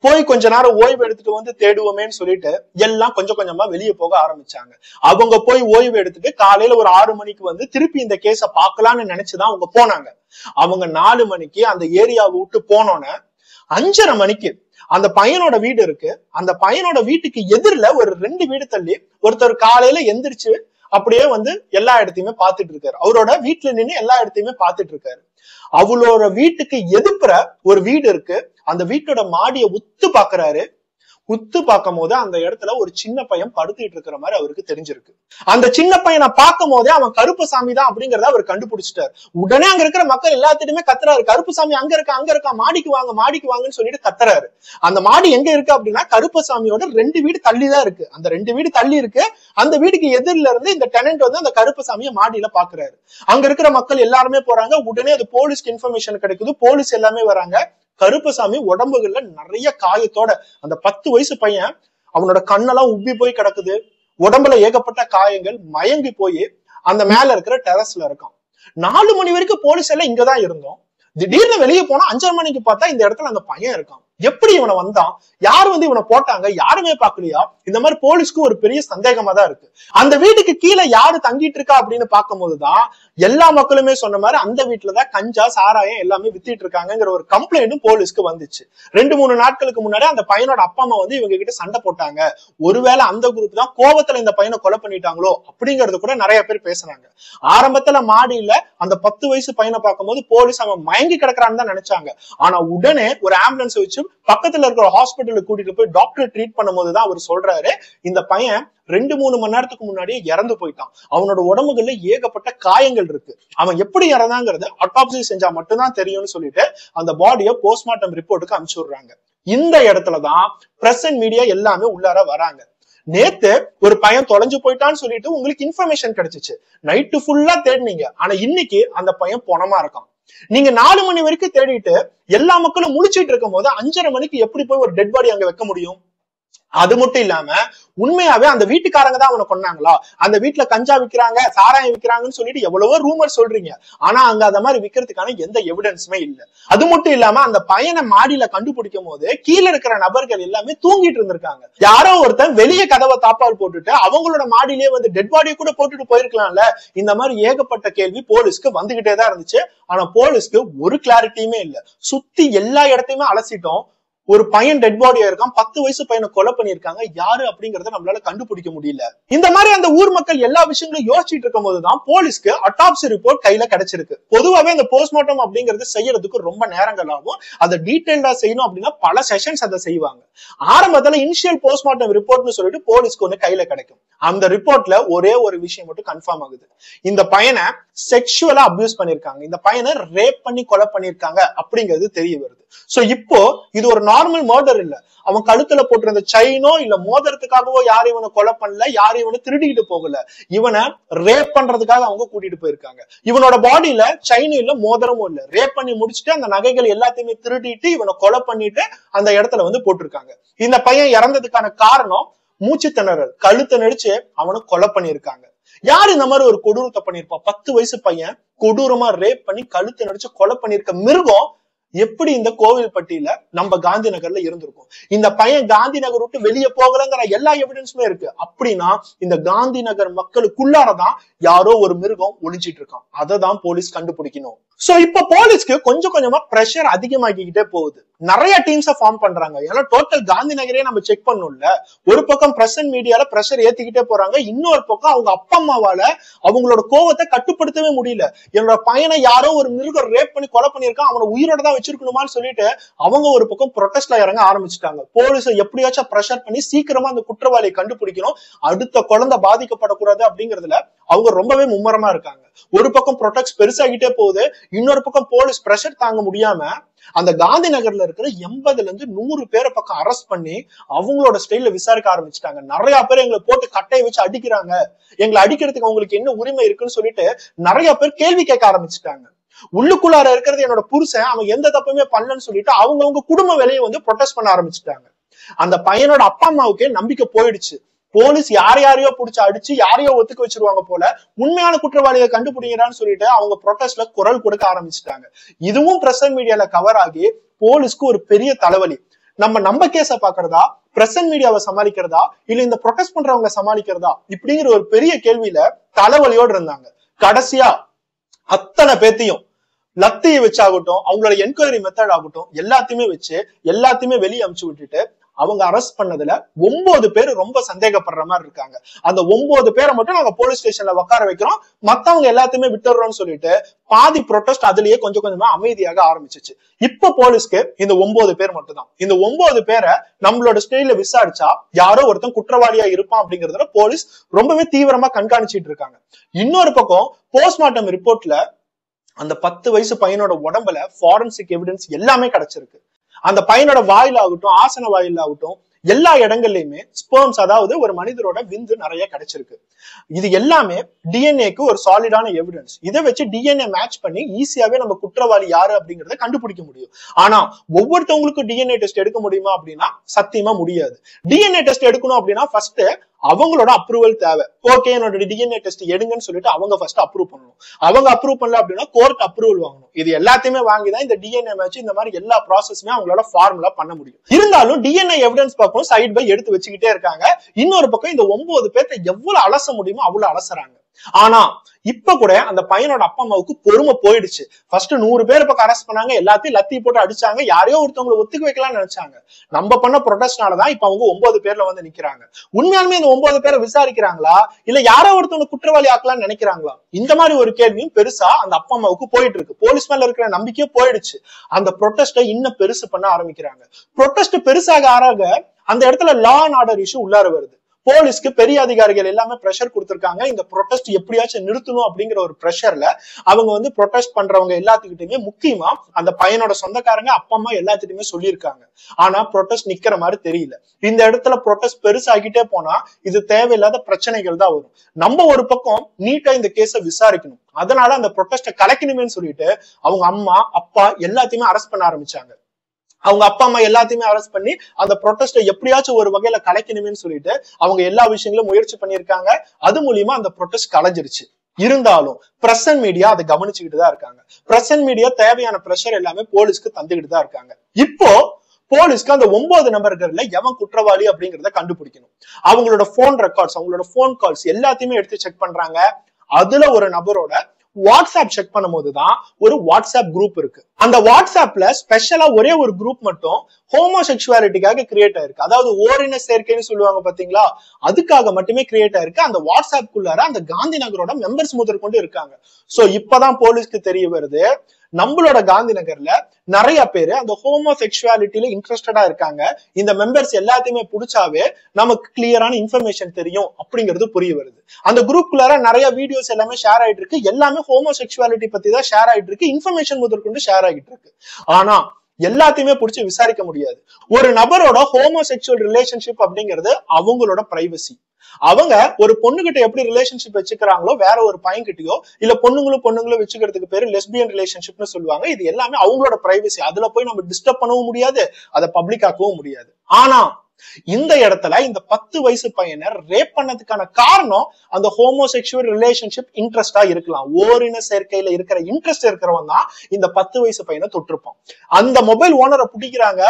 போய் கொஞ்ச நேரம் ஓய்வு எடுத்துட்டு வந்து தேடுவோமேன்னு சொல்லிட்டு எல்லாம் கொஞ்சம் கொஞ்சமா வெளியே போக ஆரம்பிச்சாங்க. அவங்க போய் ஓய்வு எடுத்துட்டு காலையில ஒரு 6 மணிக்கு வந்து திருப்பி இந்த கேஸ பாக்கலாம்னு நினைச்சுதான் அவங்க போனாங்க. அவங்க 4 மணிக்கு அந்த ஏரியாவை விட்டு போனோன்னு 5:30 மணிக்கு அந்த பையனோட வீடு இருக்கு. அந்த பையனோட வீட்டுக்கு எதிரில ஒரு 2 வீடு தள்ளி ஒருத்தர் காலையில எந்திரிச்சு அப்படியே வந்து எல்லா இடத்தையுமே பாத்துட்டு இருக்காரு. அவரோட வீட்டுல நின்று எல்லா இடத்தையுமே பாத்துட்டு இருக்காரு. அவளோட வீட்டுக்கு எதிர்ப்புற ஒரு வீடு இருக்கு. அந்த வீட்டோட மாடியை உத்து பாக்குறாரு. உத்து பார்க்கும் போது அந்த இடத்துல ஒரு சின்ன பையன் படுத்துட்டு இருக்கிற மாதிரி அவருக்கு தெரிஞ்சிருக்கு. அந்த சின்ன பையனை பார்க்கும் போதே அவன் கருப்பசாமி தான் அப்படிங்கறத அவர் கண்டுபிடிச்சிட்டாரு. உடனே அங்க இருக்கிற மக்கள் எல்லாத்திட்டுமே கத்துறாரு, கருப்பசாமி அங்க இருக்கா, மாடிக்கு வாங்கன்னு சொல்லிட்டு கத்துறாரு. அந்த மாடி எங்க இருக்கு அப்படின்னா கருப்பசாமியோட 2 வீடு தள்ளி தான் இருக்கு. அந்த 2 வீடு தள்ளி இருக்கு. அந்த வீட்டுக்கு எதிரில இருந்து இந்த டெனன்ட் வந்து அந்த கருப்பசாமியை மாடியில பாக்குறாரு. அங்க இருக்கிற மக்கள் எல்லாருமே போறாங்க. உடனே அது போலீஸ்க்கு இன்ஃபர்மேஷன் கிடைக்குது. போலீஸ் எல்லாமே வராங்க. கருப்பசாமி உடம்புகள்ல நிறைய காயத்தோட அந்த 10 வயசு பையன் அவனோட கண்ணெல்லாம் உப்பி போய் கிடக்குது. உடம்புல ஏகப்பட்ட காயங்கள், மயங்கி போய் அந்த மேல இருக்கிற டெரஸ்ல இருக்கான். 4 மணி வரைக்கும் போலீஸ் எல்லாம் இங்கதான் இருந்தோம். திடீர்னு வெளியே போனா 5:30 மணிக்கு பார்த்தா இந்த இடத்துல அந்த பையன் இருக்கான். எப்படி இவனை வந்தான், யாரு வந்து இவனை போட்டாங்க, யாருமே பாக்கலையா? இந்த மாதிரி போலீஸ்க்கு ஒரு பெரிய சந்தேகமா தான் இருக்கு. அந்த வீட்டுக்கு கீழே யாரு தங்கிட்டு இருக்கா அப்படின்னு பார்க்கும் போதுதான் எல்லா மக்களுமே சொன்ன மாதிரி அந்த வீட்டுலதான் கஞ்சா சாராயம் எல்லாமே வித்திட்டு இருக்காங்கிற ஒரு கம்ப்ளைண்டும் போலீஸ்க்கு வந்துச்சு. 2-3 நாட்களுக்கு முன்னாடி அந்த பையனோட அப்பா அம்மா வந்து இவங்க கிட்ட சண்டை போட்டாங்க, ஒருவேளை அந்த குரூப் தான் கோவத்துல இந்த பையனை கொலை பண்ணிட்டாங்களோ அப்படிங்கறது கூட நிறைய பேர் பேசுறாங்க. ஆரம்பத்துல மாடியில அந்த 10 வயசு பையனை பார்க்கும்போது போலீஸ் அவன் மயங்கி கிடக்குறான்னு தான் நினைச்சாங்க. ஆனா உடனே ஒரு ஆம்புலன்ஸ் வச்சு பக்கத்துல இருக்கிற ஹாஸ்பிட்டலுக்கு கூட்டிட்டு போய் டாக்டர் ட்ரீட் பண்ணும் போதுதான் அவர் சொல்றாரு, இந்த பையன் 2-3 மணி நேரத்துக்கு முன்னாடியே இறந்து போயிட்டான், அவனோட உடம்புகள்ல ஏகப்பட்ட காயங்கள் இருக்கு, அவன் எப்படி இறந்தாங்கிறது அட்டாப்சி செஞ்சா மட்டும்தான் தெரியும்னு சொல்லிட்டு அந்த பாடியை போஸ்ட்மார்ட்டம் ரிப்போர்ட்டுக்கு அனுப்பிச்சு விடுறாங்க. இந்த இடத்துலதான் பிரஸ் அண்ட் மீடியா எல்லாமே உள்ளார வராங்க. நேத்து ஒரு பையன் தொலைஞ்சு போயிட்டான்னு சொல்லிட்டு உங்களுக்கு இன்ஃபர்மேஷன் கிடைச்சிச்சு, நைட்டு ஃபுல்லா தேடினீங்க, ஆனா இன்னைக்கு அந்த பையன் பொணமா இருக்கான். நீங்க 4 மணி வரைக்கும் தேடிட்டு எல்லா மக்களும் முழிச்சிட்டு இருக்கும் போது 5:30 மணிக்கு எப்படி போய் ஒரு டெட் பாடி அங்க வைக்க முடியும்? அது மட்டும் இல்லாம உண்மையாவே அந்த வீட்டுக்காரங்க தான் அவனை கொன்னாங்களா, அந்த வீட்டுல கஞ்சா விக்கிறாங்க சாராயம் விக்கிறாங்கன்னு சொல்லிட்டு எவ்வளவோ ரூமர் சொல்றீங்க, ஆனா அங்க அந்த மாதிரி விக்கிறதுக்கான எந்த எவிடன்ஸுமே இல்ல. அது மட்டும் இல்லாம அந்த பையனை மாடியில கண்டுபிடிக்கும் போது கீழே இருக்கிற நபர்கள் எல்லாமே தூங்கிட்டு இருந்திருக்காங்க. யாரோ ஒருத்தன் வெளியே கதவை தாப்பால் போட்டுட்டு அவங்களோட மாடியிலேயே வந்து டெட் பாடியை கூட போட்டுட்டு போயிருக்கலாம்ல. இந்த மாதிரி ஏகப்பட்ட கேள்வி போலீஸ்க்கு வந்துகிட்டே தான் இருந்துச்சு. ஆனா போலீஸ்க்கு ஒரு கிளாரிட்டியுமே இல்ல. சுத்தி எல்லா இடத்தையுமே அலசிட்டோம், ஒரு பையன் டெட் பாடியா இருக்கான், 10 வயசு பையனை கொலை பண்ணிருக்காங்க, யாரு அப்படிங்கறத நம்மளால கண்டுபிடிக்க முடியல. இந்த மாதிரி அந்த ஊர் மக்கள் எல்லா விஷயங்களும் யோசிச்சுட்டு இருக்கும் போதுதான் போலீஸ்க்கு அட்டாப்சி ரிப்போர்ட் கையில கிடைச்சிருக்கு. பொதுவாவே அந்த போஸ்ட்மார்ட்டம் அப்படிங்கறது செய்யறதுக்கு ரொம்ப நேரங்கள் ஆகும், அதை டீடைல்டா செய்யணும் அப்படின்னா பல செஷன்ஸ் அதை செய்வாங்க. ஆரம்பத்துல இனிஷியல் போஸ்ட்மார்ட்டம் ரிப்போர்ட்னு சொல்லிட்டு போலீஸ்க்கு ஒண்ணு கையில கிடைக்கும். அந்த ரிப்போர்ட்ல ஒரே ஒரு விஷயம் மட்டும் கன்ஃபார்ம் ஆகுது, இந்த பையனை செக்ஷுவலா அபியூஸ் பண்ணிருக்காங்க, இந்த பையனை ரேப் பண்ணி கொலை பண்ணிருக்காங்க அப்படிங்கிறது தெரிய வருது. சோ இப்போ இது ஒரு நார்மல் மர்டர் இல்ல, அவன் கழுத்துல போட்டிருந்த செயினோ இல்ல மோதிரத்துக்காகவோ யாரும் இவனை கொலை பண்ணல, யாரும் இவனை திருடிக்கிட்டு போகல, இவனை ரேப் பண்றதுக்காக அவங்க கூட்டிட்டு போயிருக்காங்க. இவனோட பாடியில செயினும் இல்ல மோதிரமும் இல்ல, ரேப் பண்ணி முடிச்சுட்டு அந்த நகைகள் எல்லாத்தையுமே திருடிட்டு இவனை கொலை பண்ணிட்டு அந்த இடத்துல வந்து போட்டிருக்காங்க. இந்த பையன் இறந்ததுக்கான காரணம் மூச்சு திணறல், கழுத்தை நெரிச்சு அவனை கொலை பண்ணிருக்காங்க. யாரு இந்த மாதிரி ஒரு கொடூரத்தை பண்ணிருப்பா? 10 வயசு பையன் கொடூரமா ரேப் பண்ணி கழுத்தை நெரிச்சு கொலை பண்ணிருக்க மிருகம் எப்படி இந்த கோவில்பட்டியில நம்ம காந்தி நகர்ல இருந்திருக்கும்? இந்த பையன் காந்தி நகர் விட்டு வெளியே போகலங்கிற எல்லா எவிடன்ஸுமே இருக்கு. அப்படின்னா இந்த காந்தி நகர் மக்களுக்குள்ளாரதான் யாரோ ஒரு மிருகம் ஒளிஞ்சிட்டு இருக்கான், அதை தான் போலீஸ் கண்டுபிடிக்கணும். சோ இப்ப போலீஸ்க்கு கொஞ்சம் கொஞ்சமா பிரஷர் அதிகமாகிக்கிட்டே போகுது. நிறைய டீம்ஸ ஃபார்ம் பண்றாங்க, ஏன்னா டோட்டல் காந்தி நகரே நம்ம செக் பண்ணணும்ல. ஒரு பக்கம் பிரஸ் அண்ட் மீடியால பிரஷர் ஏத்திக்கிட்டே போறாங்க, இன்னொரு பக்கம் அவங்க அப்பா அம்மாவால அவங்களோட கோவத்தை கட்டுப்படுத்தவே முடியல. என்னோட பையனை யாரோ ஒரு மிருகம் ரேப் பண்ணி கொலை பண்ணிருக்கான், அவனை உயிரோட தான் வச்சிருக்கணுமான்னு சொல்லிட்டு அவங்க ஒரு பக்கம் ப்ரொடெஸ்ட்ல இறங்க ஆரம்பிச்சுட்டாங்க. போலீஸ் எப்படியாச்சும் பிரஷர் பண்ணி சீக்கிரமா அந்த குற்றவாளியை கண்டுபிடிக்கணும், அடுத்த குழந்தை பாதிக்கப்படக்கூடாது அப்படிங்கறதுல அவங்க ரொம்பவே மும்முரமா இருக்காங்க. ஒரு பக்கம் ப்ரொடெக்ட் பெருசாகிட்டே போகுது, இன்னொரு பக்கம் போலீஸ் பிரஷர் தாங்க முடியாம அந்த காந்தி நகர்ல இருக்கிற 80ல இருந்து 100 பேரை பக்கம் அரெஸ்ட் பண்ணி அவங்களோட ஸ்டைல்ல விசாரிக்க ஆரம்பிச்சுட்டாங்க. நிறைய பேர் எங்களை போட்டு கட்டையை வச்சு அடிக்கிறாங்க, எங்களை அடிக்கிறதுக்கு அவங்களுக்கு என்ன உரிமை இருக்குன்னு சொல்லிட்டு நிறைய பேர் கேள்வி கேட்க ஆரம்பிச்சுட்டாங்க. உள்ளுக்குள்ளார இருக்கிறது என்னோட புருஷன், அவன் எந்த தப்புமே பண்ணலன்னு சொல்லிட்டு அவங்க குடும்ப வேலையை வந்து ப்ரொடெஸ்ட் பண்ண ஆரம்பிச்சுட்டாங்க. அந்த பையனோட அப்பா அம்மாவுக்கே நம்பிக்கை போயிடுச்சு, போலீஸ் யாரையோ புடிச்சு அடிச்சு யாரையோ ஒத்துக்க வச்சிருவாங்க போல, உண்மையான குற்றவாளியை கண்டுபிடிக்கிறான்னு சொல்லிட்டு அவங்க ப்ரொடெஸ்ட்ல குரல் கொடுக்க ஆரம்பிச்சுட்டாங்க. இதுவும் பிரஸ் மீடியால கவர் ஆகி போலீஸ்க்கு ஒரு பெரிய தலைவலி. நம்ம கேஸ பாக்குறதா, பிரஸ் மீடியாவை சமாளிக்கிறதா, இல்ல இந்த ப்ரொடெஸ்ட் பண்றவங்க சமாளிக்கிறதா, இப்படிங்கிற ஒரு பெரிய கேள்வியில தலைவலியோடு இருந்தாங்க. கடைசியா அத்தனை பேத்தையும் லத்தியை வச்சாகட்டும், அவங்களோட என்கொயரி மெத்தட் ஆகட்டும், எல்லாத்தையுமே வெளியே அனுப்பிச்சு விட்டுட்டு அவங்க அரெஸ்ட் பண்ணதுல 9 பேர் ரொம்ப சந்தேகப்படுற மாதிரி இருக்காங்க. அந்த 9 பேரை மட்டும் நாங்க போலீஸ் ஸ்டேஷன்ல உட்கார வைக்கிறோம், மத்தவங்க எல்லாத்தையுமே விட்டுறோம்னு சொல்லிட்டு பாதி ப்ரொடெஸ்ட் அதுலயே கொஞ்சம் கொஞ்சமா அமைதியாக ஆரம்பிச்சிச்சு. இப்ப போலீஸ்க்கு இந்த 9 பேர் மட்டும் தான். இந்த 9 பேரை நம்மளோட ஸ்டேட்ல விசாரிச்சா யாரோ ஒருத்தன் குற்றவாளியா இருப்பான் அப்படிங்கறதுல போலீஸ் ரொம்பவே தீவிரமா கண்காணிச்சிட்டு இருக்காங்க. இன்னொரு பக்கம் போஸ்ட்மார்ட்டம் ரிப்போர்ட்ல அந்த 10 வயசு பையனோட உடம்புல ஃபாரன்சிக் எவிடன்ஸ் எல்லாமே கிடைச்சிருக்கு. அந்த பையனோட வாயில ஆகட்டும், ஆசன வாயில ஆகட்டும், எல்லா இடங்கள்லயுமே ஸ்பெர்ம்ஸ், அதாவது ஒரு மனிதரோட விந்து நிறைய கிடைச்சிருக்கு. இது எல்லாமே டிஎன்ஏக்கு ஒரு சாலிடான எவிடன்ஸ். இதை வச்சு டிஎன்ஏ மேட்ச் பண்ணி ஈஸியாவே நம்ம குற்றவாளி யாரு அப்படிங்கறத கண்டுபிடிக்க முடியும். ஆனா ஒவ்வொருத்தவங்களுக்கும் டிஎன்ஏ டெஸ்ட் எடுக்க முடியுமா அப்படின்னா சத்தியமா முடியாது. டிஎன்ஏ டெஸ்ட் எடுக்கணும் அப்படின்னா ஃபர்ஸ்ட் அவங்களோட அப்ரூவல் தேவை. ஓகே என்னோட டிஎன்ஏ டெஸ்ட் எடுங்கன்னு சொல்லிட்டு அவங்க ஃபர்ஸ்ட் அப்ரூவ் பண்ணணும். அவங்க அப்ரூவ் பண்ணல அப்படின்னா கோர்ட் அப்ரூவல் வாங்கணும். இது எல்லாத்தையுமே வாங்கிதான் இந்த டிஎன்ஏ மேட்ச் இந்த மாதிரி எல்லா ப்ராசஸுமே அவங்களோட ஃபார்முலா பண்ண முடியும். இருந்தாலும் டிஎன்ஏ எவிடன்ஸ் பார்க்கணும் சைட் பை எடுத்து வச்சுக்கிட்டே இருக்காங்க. இன்னொரு பக்கம் இந்த 9 பேர்த்த எவ்வளவு அலச முடியுமோ அவ்வளவு அலசுறாங்க. ஆனா இப்ப கூட அந்த பையனோட அப்பா அம்மாவுக்கு பொறுமை போயிடுச்சு. ஃபர்ஸ்ட் 100 பேர் பக்கம் அரெஸ்ட் பண்ணாங்க, எல்லாத்தையும் லத்தி போட்டு அடிச்சாங்க, யாரையோ ஒருத்தவங்களை ஒத்துக்க வைக்கலாம்னு நினைச்சாங்க. நம்ம பண்ண ப்ரொடெஸ்ட்னாலதான் இப்ப அவங்க 9 பேர்ல வந்து நிக்கிறாங்க. உண்மையாலுமே இந்த 9 பேரை விசாரிக்கிறாங்களா இல்ல யாரோ ஒருத்தவங்க குற்றவாளி ஆக்கலாம்னு நினைக்கிறாங்களா? இந்த மாதிரி ஒரு கேள்வியும் பெருசா அந்த அப்பா அம்மாவுக்கு போயிட்டு இருக்கு. போலீஸ் மேல இருக்கிற நம்பிக்கையே போயிடுச்சு. அந்த ப்ரொடெஸ்ட இன்னும் பெருசு பண்ண ஆரம்பிக்கிறாங்க. ப்ரொடெஸ்ட் பெருசாக ஆறாக அந்த இடத்துல லா அண்ட் ஆர்டர் இஷ்யூ உள்ளார வருது. போலீஸ்க்கு பெரிய அதிகாரிகள் எல்லாமே பிரஷர் கொடுத்திருக்காங்க. இந்த ப்ரொடெஸ்ட் எப்படியாச்சும் நிறுத்தணும் அப்படிங்கிற ஒரு பிரஷர்ல அவங்க வந்து ப்ரொடெஸ்ட் பண்றவங்க எல்லாத்துக்கிட்டுமே முக்கியமா அந்த பையனோட சொந்தக்காரங்க அப்பா அம்மா எல்லாத்துக்குமே சொல்லியிருக்காங்க. ஆனா ப்ரொடெஸ்ட் நிக்கிற மாதிரி தெரியல. இந்த இடத்துல ப்ரொடெஸ்ட் பெருசாகிட்டே போனா இது தேவையில்லாத பிரச்சனைகள் தான் வரும். நம்ம ஒரு பக்கம் நீட்டா இந்த கேஸை விசாரிக்கணும், அதனால அந்த ப்ரொடெஸ்ட கலைக்கணுமேன்னு சொல்லிட்டு அவங்க அம்மா அப்பா எல்லாத்தையுமே அரெஸ்ட் பண்ண ஆரம்பிச்சாங்க. அவங்க அப்பா அம்மா எல்லாத்தையுமே அரெஸ்ட் பண்ணி அந்த ப்ரொடெஸ்ட எப்படியாச்சும் ஒரு வகையில கலைக்கணுமேன்னு சொல்லிட்டு அவங்க எல்லா விஷயங்களும் முயற்சி பண்ணியிருக்காங்க. அது மூலியமா அந்த ப்ரொடெஸ்ட் கலைஞ்சிருச்சு. இருந்தாலும் பிரஸ் அண்ட் மீடியா அதை கவனிச்சுக்கிட்டு தான் இருக்காங்க. பிரஸ் அண்ட் மீடியா தேவையான பிரஷர் எல்லாமே போலீஸ்க்கு தந்துகிட்டு தான் இருக்காங்க. இப்போ போலீஸ்க்கு அந்த 9 நபர்கள்ல எவன் குற்றவாளி அப்படிங்கறத கண்டுபிடிக்கணும். அவங்களோட போன் ரெக்கார்ட்ஸ், அவங்களோட போன் கால்ஸ் எல்லாத்தையுமே எடுத்து செக் பண்றாங்க. அதுல ஒரு நபரோட வாட்ஸ்அப் செக் பண்ணும் போதுதான் ஒரு வாட்ஸ்அப் குரூப் இருக்கு. அந்த வாட்ஸ்அப்ல ஸ்பெஷலா ஒரே ஒரு குரூப் மட்டும் ஹோமோசெக்சுவாலிட்டிக்காக கிரியேட் ஆயிருக்கு. அதாவது ஓரின சேர்க்கைன்னு சொல்லுவாங்க பாத்தீங்களா, அதுக்காக மட்டுமே கிரியேட் ஆயிருக்கு. அந்த வாட்ஸ்அப் குள்ளார அந்த காந்தி நகரோட மெம்பர்ஸ் முதற்கொண்டு இருக்காங்க. சோ இப்பதான் போலீஸ்க்கு தெரிய வருது நம்மளோட காந்தி நகர்ல நிறைய பேரு அந்த ஹோமோசெக்சுவாலிட்டியில இன்ட்ரெஸ்டடா இருக்காங்க. இந்த மெம்பர்ஸ் எல்லாத்தையுமே பிடிச்சாவே நமக்கு கிளியரான இன்ஃபர்மேஷன் தெரியும் அப்படிங்கிறது புரிய வருது. அந்த குரூப்குள்ளார நிறைய வீடியோஸ் எல்லாமே ஷேர் ஆயிட்டு இருக்கு. எல்லாமே ஹோமோசெக்சுவாலிட்டி பத்தி தான் ஷேர் ஆயிட்டு இருக்கு. இன்ஃபர்மேஷன் முதற்கொண்டு ஷேர் ஆகிட்டு இருக்கு. ஆனா எல்லாத்தையுமே பிடிச்சி விசாரிக்க முடியாது. ஒரு நபரோட ஹோமோசெக்சுவல் ரிலேஷன்ஷிப் அப்படிங்கிறது அவங்களோட பிரைவசி. அவங்க ஒரு பொண்ணுகிட்ட எப்படி ரிலேஷன்ஷிப் வச்சுக்கிறாங்களோ வேற ஒரு பையன்கிட்டயோ இல்ல பொண்ணுங்களும் வச்சுக்கிறதுக்கு பேரு லெஸ்பியன் ரிலேஷன்ஷிப்னு சொல்லுவாங்க. இது எல்லாமே அவங்களோட பிரைவசி. அதுல போய் நம்ம டிஸ்டர்ப் பண்ணவும் முடியாது, அதை பப்ளிக் ஆக்கவும் முடியாது. ஆனா இந்த இடத்துல இந்த 10 வயசு பையனை ரேப் பண்ணதுக்கான காரணம் அந்த ஹோமோசெக்சுவல் ரிலேஷன்ஷிப் இன்ட்ரெஸ்டா இருக்கலாம். ஓரின சேர்க்கையில இருக்கிற இன்ட்ரெஸ்ட் இருக்கிறவன் தான் இந்த 10 வயசு பையனை தொட்டிருப்பான். அந்த மொபைல் ஓனரை பிடிக்கிறாங்க,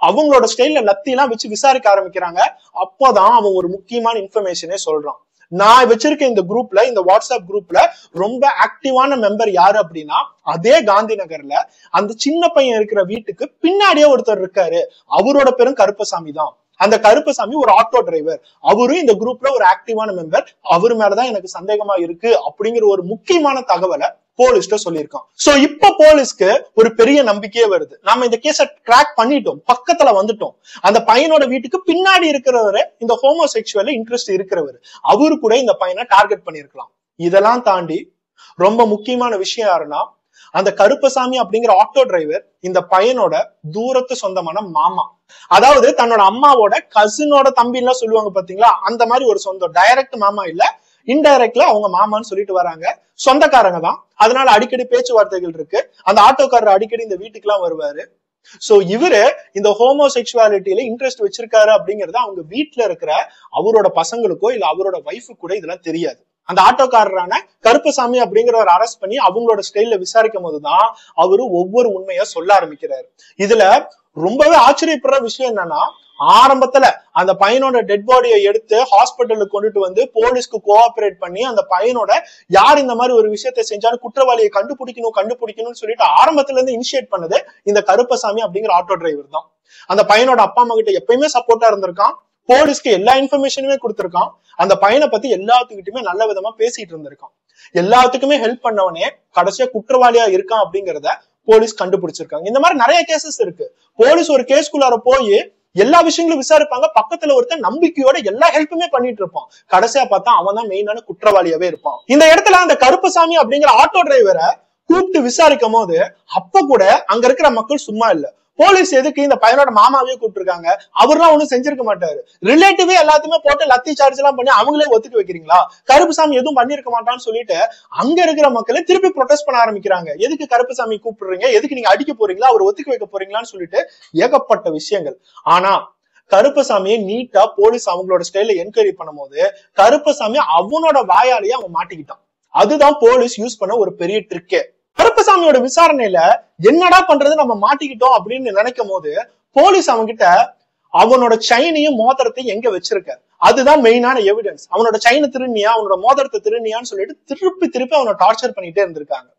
அவங்களோட ஸ்டைல்ல லத்தி எல்லாம் வச்சு விசாரிக்க ஆரம்பிக்கிறாங்க. அப்பதான் அவன் ஒரு முக்கியமான இன்ஃபர்மேஷனே சொல்றான். நான் வச்சிருக்க இந்த குரூப்ல, இந்த வாட்ஸ்அப் குரூப்ல ரொம்ப ஆக்டிவான மெம்பர் யாரு அப்படின்னா அதே காந்தி நகர்ல அந்த சின்ன பையன் இருக்கிற வீட்டுக்கு பின்னாடியே ஒருத்தர் இருக்காரு. அவரோட பேரும் கருப்பசாமி தான். அந்த கருப்பசாமி ஒரு ஆட்டோ டிரைவர், அவரும் இந்த குரூப்ல ஒரு ஆக்டிவான மெம்பர். அவர் மேலதான் எனக்கு சந்தேகமா இருக்கு அப்படிங்கிற ஒரு முக்கியமான தகவலை போலீஸ்ட சொல்லியிருக்கான். சோ இப்ப போலீஸ்க்கு ஒரு பெரிய நம்பிக்கையே வருது. நாம இந்த கேஸ ட்ராக் பண்ணிட்டோம், பக்கத்துல வந்துட்டோம். அந்த பையனோட வீட்டுக்கு பின்னாடி இருக்கிறவரு இந்த ஹோமோசெக்சுவல் இன்ட்ரெஸ்ட் இருக்கிறவர், அவரு கூட இந்த பையனை டார்கெட் பண்ணிருக்கலாம். இதெல்லாம் தாண்டி ரொம்ப முக்கியமான விஷயம் யாருன்னா அந்த கருப்பசாமி அப்படிங்கிற ஆட்டோ டிரைவர் இந்த பையனோட தூரத்து சொந்தமான மாமா. அதாவது தன்னோட அம்மாவோட கசினோட தம்பி எல்லாம் சொல்லுவாங்க பாத்தீங்களா, அந்த மாதிரி ஒரு சொந்தம். டைரக்ட் மாமா இல்ல, இன்டைரக்ட்ல அவங்க மாமான்னு சொல்லிட்டு வராங்க. சொந்தக்காரங்க தான், அதனால அடிக்கடி பேச்சுவார்த்தைகள் இருக்கு. அந்த ஆட்டோக்காரர் அடிக்கடி இந்த வீட்டுக்கு எல்லாம் வருவாரு. சோ இவரு இந்த ஹோமோசெக்சுவாலிட்டியில இன்ட்ரெஸ்ட் வச்சிருக்காரு அப்படிங்கறது அவங்க வீட்டுல இருக்கிற அவரோட பசங்களுக்கோ இல்ல அவரோட வைஃபுக்கு கூட இதெல்லாம் தெரியாது. அந்த ஆட்டோக்காரரான கருப்பசாமி அப்படிங்கிறவர் அரெஸ்ட் பண்ணி அவங்களோட ஸ்டைல்ல விசாரிக்கும் போதுதான் அவரு ஒவ்வொரு உண்மையா சொல்ல ஆரம்பிக்கிறாரு. இதுல ரொம்பவே ஆச்சரியப்படுற விஷயம் என்னன்னா, ஆரம்பத்துல அந்த பையனோட டெட் பாடியை எடுத்து ஹாஸ்பிட்டலுக்கு கொண்டுட்டு வந்து போலீஸ்க்கு கோஆபரேட் பண்ணி அந்த பையனோட யார் இந்த மாதிரி ஒரு விஷயத்தை செஞ்சாலும் குற்றவாளியை கண்டுபிடிக்கணும்னு சொல்லிட்டு ஆரம்பத்துல இருந்து இனிஷியேட் பண்ணது இந்த கருப்பசாமி அப்படிங்கிற ஆட்டோ டிரைவர் தான். அந்த பையனோட அப்பா அம்மா கிட்ட எப்பயுமே சப்போர்ட்டா இருந்திருக்கான். போலீஸ்க்கு எல்லா இன்ஃபர்மேஷனுமே கொடுத்திருக்கான். அந்த பையனை பத்தி எல்லாத்துக்கிட்டுமே நல்ல விதமா பேசிட்டு இருந்திருக்கான். எல்லாத்துக்குமே ஹெல்ப் பண்ணவனே கடைசியா குற்றவாளியா இருக்கான் அப்படிங்கறத போலீஸ் கண்டுபிடிச்சிருக்காங்க. இந்த மாதிரி நிறைய கேசஸ் இருக்கு. போலீஸ் ஒரு கேஸ்குள்ளார போய் எல்லா விஷயங்களும் விசாரிப்பாங்க. பக்கத்துல ஒருத்தன் நம்பிக்கையோட எல்லா ஹெல்ப்புமே பண்ணிட்டு இருப்பான். கடைசியா பார்த்தா அவன் தான் மெயினான குற்றவாளியாவே இருப்பான். இந்த இடத்துல அந்த கருப்பசாமி அப்படிங்கிற ஆட்டோ டிரைவரை கூப்பிட்டு விசாரிக்கும் போது அப்ப கூட அங்க இருக்கிற மக்கள் சும்மா இல்ல. போலீஸ் எதுக்கு இந்த பையனோட மாமாவே கூப்பிட்டுருக்காங்க, அவர்லாம் ஒண்ணும் செஞ்சிருக்க மாட்டாரு. ரிலேட்டிவே எல்லாத்தையுமே போட்டு லத்தி சார்ஜ் எல்லாம் பண்ணி அவங்களே ஒத்துக்க வைக்கிறீங்களா, கருப்புசாமி எதுவும் பண்ணிருக்க மாட்டான்னு சொல்லிட்டு அங்க இருக்கிற மக்களை திருப்பி ப்ரொடெஸ்ட் பண்ண ஆரம்பிக்கிறாங்க. எதுக்கு கருப்புசாமி கூப்பிடுறீங்க, எதுக்கு நீங்க அடிக்க போறீங்களா, அவர் ஒத்துக்க வைக்க போறீங்களான்னு சொல்லிட்டு ஏகப்பட்ட விஷயங்கள். ஆனா கருப்பசாமியை நீட்டா போலீஸ் அவங்களோட ஸ்டைல என்கொயரி பண்ணும்போது கருப்பசாமி அவனோட வாயாலேயே அவன் மாட்டிக்கிட்டான். அதுதான் போலீஸ் யூஸ் பண்ண ஒரு பெரிய ட்ரிக்கே. கருப்பசாமியோட விசாரணையில என்னடா பண்றது நம்ம மாட்டிக்கிட்டோம் அப்படின்னு நினைக்கும் போது போலீஸ் அவன்கிட்ட அவனோட செயினையும் மோதிரத்தையும் எங்க வச்சிருக்க, அதுதான் மெயினான எவிடன்ஸ். அவனோட செயினை திருநியா அவனோட மோதிரத்தை திருநியான்னு சொல்லிட்டு திருப்பி அவனை டார்ச்சர் பண்ணிட்டே இருந்திருக்காங்க.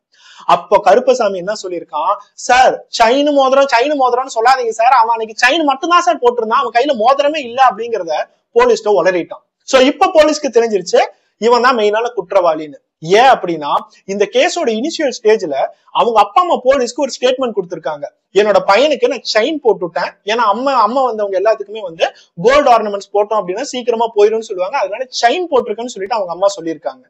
அப்போ கருப்பசாமி என்ன சொல்லியிருக்கான், சார் செயின் மோதிரம்னு சொல்லாதீங்க சார், அவன் அன்னைக்கு செயின் மட்டும் தான் சார் போட்டிருந்தான், அவன் கையில மோதிரமே இல்ல அப்படிங்கறத போலீஸ்ட உளறிட்டான். சோ இப்ப போலீஸ்க்கு தெரிஞ்சிருச்சு இவன் தான் மெயினான குற்றவாளின்னு. ஏன் அப்படின்னா இந்த கேஸோட இனிஷியல் ஸ்டேஜ்ல அவங்க அப்பா அம்மா போலீஸ்க்கு ஒரு ஸ்டேட்மெண்ட் கொடுத்திருக்காங்க, என்னோட பையனுக்கு நான் செயின் போட்டுட்டேன், ஏன்னா அம்மா வந்தவங்க எல்லாத்துக்குமே கோல்டு ஆர்னமெண்ட்ஸ் போட்டோம் அப்படின்னா சீக்கிரமா போயிடும்னு சொல்லுவாங்க, அதனால செயின் போட்டிருக்கேன்னு சொல்லிட்டு அவங்க அம்மா சொல்லியிருக்காங்க.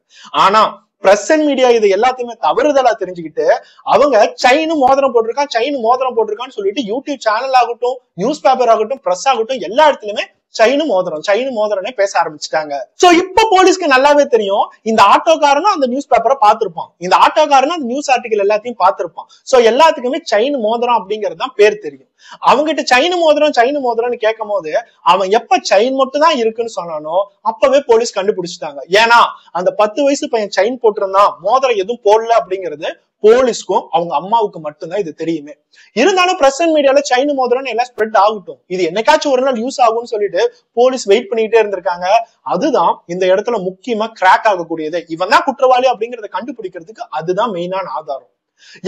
ஆனா பிரஸ் அண்ட் மீடியா இது எல்லாத்தையுமே தவறுதலா தெரிஞ்சுக்கிட்டு அவங்க செயின் மோதிரம் போட்டிருக்கான்னு சொல்லிட்டு யூடியூப் சேனல் ஆகட்டும், நியூஸ் பேப்பர் ஆகட்டும், பிரஸ் ஆகட்டும், எல்லா இடத்துலயுமே செயின் மோதிரம்னே பேச ஆரம்பிச்சுட்டாங்க. சோ இப்ப போலீஸ்க்கு நல்லாவே தெரியும் இந்த ஆட்டோக்காரனும் அந்த நியூஸ் பேப்பரை பார்த்திருப்பான், இந்த ஆட்டோக்காரனும் அந்த நியூஸ் ஆர்டிகல் எல்லாத்தையும் பார்த்திருப்பான். சோ எல்லாத்துக்குமே செயின் மோதிரம் அப்படிங்கிறது தான் பேர் தெரியும். அவங்கிட்ட செயின் மோதிரம்னு கேட்கும் போது அவன் எப்ப செயின் மட்டும் தான் இருக்குன்னு சொன்னானோ அப்பவே போலீஸ் கண்டுபிடிச்சிட்டாங்க. ஏன்னா அந்த 10 வயசு பையன் செயின் போட்டிருந்தான், மோதிரம் எதுவும் போடல அப்படிங்கிறது போலீஸ்க்கும் அவங்க அம்மாவுக்கு மட்டும்தான் இது தெரியுமே. இருந்தாலும் பிரஸ் அண்ட் மீடியால செயின் மோதிரம் எல்லாம் ஸ்ப்ரெட் ஆகட்டும், இது என்னைக்காச்சும் ஒரு நாள் யூஸ் ஆகும்னு சொல்லிட்டு போலீஸ் வெயிட் பண்ணிட்டே இருந்திருக்காங்க. அதுதான் இந்த இடத்துல முக்கியமா கிராக் ஆகக்கூடியது. இவன் தான் குற்றவாளி அப்படிங்கறத கண்டுபிடிக்கிறதுக்கு அதுதான் மெயினான ஆதாரம்.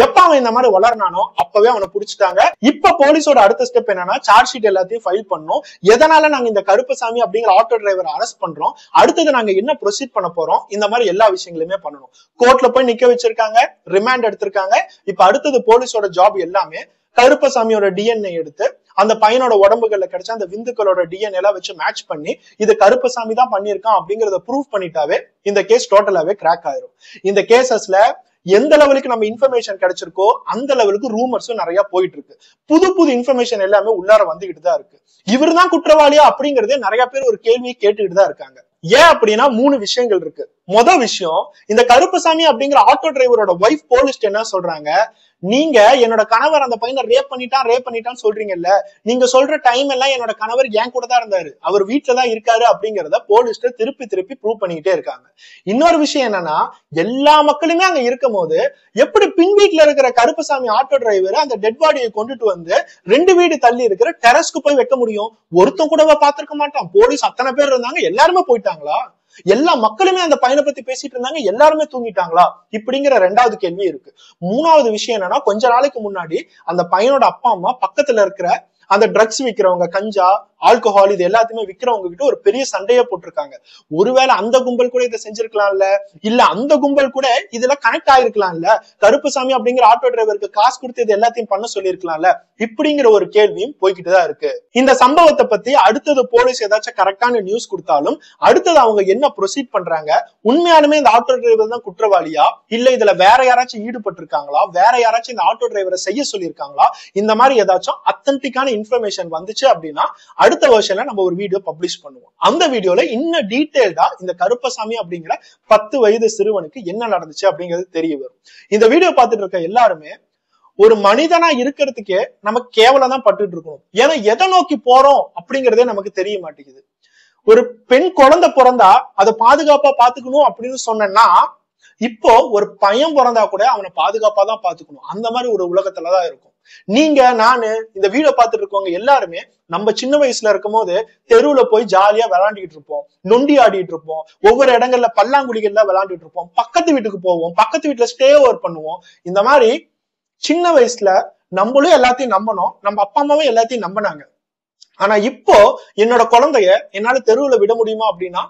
எப்ப அவன் இந்த மாதிரி வளர்னானோ அப்பவே அவனை புடிச்சிட்டாங்க. இப்ப போலீஸோட அடுத்த ஸ்டெப் என்னன்னா சார்ஜ் ஷீட் எல்லாத்தையும் ஃபைல் பண்ணோம். எதனால நாங்க இந்த கருப்பசாமி அப்படிங்கிற ஆட்டோ டிரைவரை அரெஸ்ட் பண்றோம், அடுத்தது நாங்க என்ன ப்ரொசீட் பண்ண போறோம், இந்த மாதிரி எல்லா விஷயங்களுமே பண்ணணும். கோர்ட்ல போய் நிக்க வச்சிருக்காங்க, ரிமாண்ட் எடுத்திருக்காங்க. இப்ப அடுத்தது போலீஸோட ஜாப் எல்லாமே கருப்பசாமியோட டிஎன்ஏ எடுத்து அந்த பையனோட உடம்புகள்ல கிடைச்ச அந்த விந்துக்களோட டிஎன்ஏ எல்லாம் வச்சு மேட்ச் பண்ணி இது கருப்பசாமி தான் பண்ணிருக்கான் அப்படிங்கறத ப்ரூவ் பண்ணிட்டாவே இந்த கேஸ் டோட்டலாவே கிராக் ஆயிரும். இந்த கேசஸ்ல எந்த லெவலுக்கு நம்ம இன்ஃபர்மேஷன் கிடைச்சிருக்கோ அந்த லெவலுக்கு ரூமர்ஸும் நிறைய போயிட்டு இருக்கு. புது இன்ஃபர்மேஷன் எல்லாமே உள்ளார வந்துகிட்டு தான் இருக்கு. இவர் தான் குற்றவாளியா அப்படிங்கறதே நிறைய பேர் ஒரு கேள்வியை கேட்டுக்கிட்டு தான் இருக்காங்க. ஏன் அப்படின்னா 3 விஷயங்கள் இருக்கு. மொதல் விஷயம், இந்த கருப்பசாமி அப்படிங்கிற ஆட்டோ டிரைவரோட ஒய்ஃப் போலீஸ் என்ன சொல்றாங்க, நீங்க என்னோட கணவர் அந்த பையனை ரேப் பண்ணிட்டான்னு சொல்றீங்கல்ல, நீங்க சொல்ற டைம் எல்லாம் என்னோட கணவர் என் கூட தான் இருந்தாரு, அவர் வீட்டுல தான் இருக்காரு அப்படிங்கறத போலீஸ்ல திருப்பி ப்ரூவ் பண்ணிக்கிட்டே இருக்காங்க. இன்னொரு விஷயம் என்னன்னா, எல்லா மக்களுமே அங்க இருக்கும் போது எப்படி பின் வீட்டுல இருக்கிற கருப்பசாமி ஆட்டோ டிரைவர் அந்த டெட் பாடியை கொண்டுட்டு வந்து 2 வீடு தள்ளி இருக்கிற டெரஸ்க்கு போய் வைக்க முடியும்? ஒருத்தன் கூடவா பாத்திருக்க மாட்டான். போலீஸ் அத்தனை பேர் இருந்தாங்க, எல்லாருமே போயிட்டாங்களா? எல்லா மக்களுமே அந்த பையனை பத்தி பேசிட்டு இருந்தாங்க, எல்லாருமே தூங்கிட்டாங்களா? இப்படிங்கிற 2வது கேள்வி இருக்கு. 3வது விஷயம் என்னன்னா, கொஞ்ச நாளைக்கு முன்னாடி அந்த பையனோட அப்பா அம்மா பக்கத்துல இருக்கிற அந்த ட்ரக்ஸ் விக்கிறவங்க, கஞ்சா, ஆல்கஹால் இது எல்லாத்தையுமே விக்கிறவங்க கிட்ட ஒரு பெரிய சண்டையை போட்டிருக்காங்க. ஒருவேளை அந்த கும்பல் கூட இதை செஞ்சிருக்கலாம்ல, இல்ல அந்த கும்பல் கூட இதுல கனெக்ட் ஆயிருக்கலாம்ல, கருப்பசாமி அப்படிங்கிற ஆட்டோ டிரைவருக்கு காசு கொடுத்து இது எல்லாத்தையும் பண்ண சொல்லிருக்கலாம்ல, இப்படிங்கிற ஒரு கேள்வியும் போய்கிட்டுதான் இருக்கு. இந்த சம்பவத்தை பத்தி அடுத்தது போலீஸ் ஏதாச்சும் கரெக்டான நியூஸ் கொடுத்தாலும் அடுத்தது அவங்க என்ன ப்ரொசீட் பண்றாங்க, உண்மையாலுமே இந்த ஆட்டோ டிரைவர் தான் குற்றவாளியா, இல்ல இதுல வேற யாராச்சும் ஈடுபட்டு இருக்காங்களா, வேற யாராச்சும் இந்த ஆட்டோ டிரைவரை செய்ய சொல்லியிருக்காங்களா, இந்த மாதிரி ஏதாச்சும் அத்தன்டிக்கான இன்ஃபர்மேஷன் வந்துச்சு அப்படின்னா அடுத்த வெர்ஷன்ல நம்ம ஒரு வீடியோ பப்ளிஷ் பண்ணுவோம். அந்த வீடியோல இன்னும் டீடைல்டா இந்த கருப்பசாமி அப்படிங்கிற 10 வயது சிறுவனுக்கு என்ன நடந்துச்சு அப்படிங்கிறது தெரிய வரும். இந்த வீடியோ பார்த்துட்டு இருக்க எல்லாருமே ஒரு மனிதனா இருக்கிறதுக்கே நம்ம கேவலம் தான் பட்டுட்டு இருக்கணும். ஏன்னா எதை நோக்கி போறோம் அப்படிங்கறதே நமக்கு தெரிய மாட்டேங்குது. ஒரு பெண் குழந்தை பிறந்தா அதை பாதுகாப்பா பாத்துக்கணும் அப்படின்னு சொன்னா, இப்போ ஒரு பையன் பிறந்தா கூட அவனை பாதுகாப்பா தான் பாத்துக்கணும். அந்த மாதிரி ஒரு உலகத்துலதான் இருக்கும். நீங்க, நானு, இந்த வீடியோ பார்த்துட்டு இருக்கவங்க எல்லாருமே நம்ம சின்ன வயசுல இருக்கும் போது தெருவுல போய் ஜாலியா விளையாண்டுட்டு இருப்போம், நொண்டி ஆடிட்டு இருப்போம், ஒவ்வொரு இடங்கள்ல பல்லாங்குழிகள்ல விளையாண்டுட்டு இருப்போம், பக்கத்து வீட்டுக்கு போவோம், பக்கத்து வீட்டுல ஸ்டே ஓவர் பண்ணுவோம். இந்த மாதிரி சின்ன வயசுல நம்மளும் எல்லாத்தையும் நம்பணும், நம்ம அப்பா அம்மாவும் எல்லாத்தையும் நம்பினாங்க. ஆனா இப்போ என்னோட குழந்தைய என்னால தெருவுல விட முடியுமா அப்படின்னா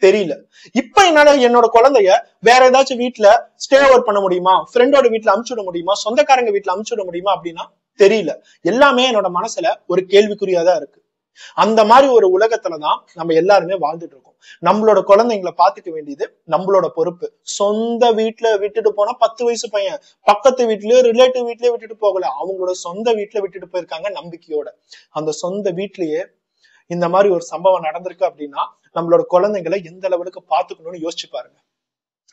தெரியல. இப்ப என்னால என்னோட குழந்தைய வேற ஏதாச்சும் வீட்டுல ஸ்டே ஓவர் பண்ண முடியுமா, ஃப்ரெண்டோட வீட்டுல அமுச்சு விட முடியுமா, சொந்தக்காரங்க வீட்டுல அமுச்சு விட முடியுமா அப்படின்னா தெரியல. எல்லாமே என்னோட மனசுல ஒரு கேள்விக்குறியாதான் இருக்கு. அந்த மாதிரி ஒரு உலகத்துலதான் நம்ம எல்லாருமே வாழ்ந்துட்டு இருக்கோம். நம்மளோட குழந்தைங்களை பாத்துக்க வேண்டியது நம்மளோட பொறுப்பு. சொந்த வீட்டுல விட்டுட்டு போனா 10 வயசு பையன் பக்கத்து வீட்லயோ ரிலேட்டிவ் வீட்லயோ விட்டுட்டு போகல, அவங்களோட சொந்த வீட்டுல விட்டுட்டு போயிருக்காங்க நம்பிக்கையோட. அந்த சொந்த வீட்லயே இந்த மாதிரி ஒரு சம்பவம் நடந்திருக்கு அப்படின்னா நம்மளோட குழந்தைங்களை எந்த லெவலுக்கு பாத்துக்கணும்னு யோசிச்சு பாருங்க.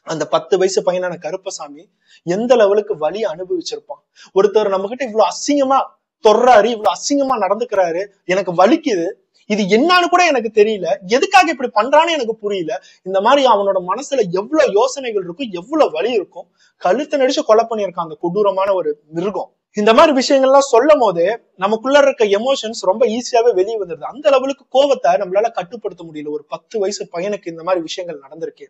அந்த 10 வயசு பையனான கருப்பசாமி எந்த லெவலுக்கு வலி அனுபவிச்சிருப்பான். ஒருத்தர் நம்ம கிட்ட இவ்வளவு அசிங்கமா தொடுறாரு, இவ்வளவு அசிங்கமா நடந்துக்கிறாரு, எனக்கு வலிக்குது, இது என்னன்னு கூட எனக்கு தெரியல, எதுக்காக இப்படி பண்றான்னு எனக்கு புரியல. இந்த மாதிரி அவனோட மனசுல எவ்வளவு யோசனைகள் இருக்கும், எவ்வளவு வலி இருக்கும். கழுத்தை நடிச்சு கொலை பண்ணியிருக்கான் அந்த கொடூரமான ஒரு மிருகம். இந்த மாதிரி விஷயங்கள்லாம் சொல்லும் போது நமக்குள்ள இருக்க எமோஷன்ஸ் ரொம்ப ஈஸியாவே வெளியே வந்துருது. அந்த லெவலுக்கு கோவத்தை நம்மளால கட்டுப்படுத்த முடியல. ஒரு 10 வயசு பையனுக்கு இந்த மாதிரி விஷயங்கள் நடந்திருக்கு.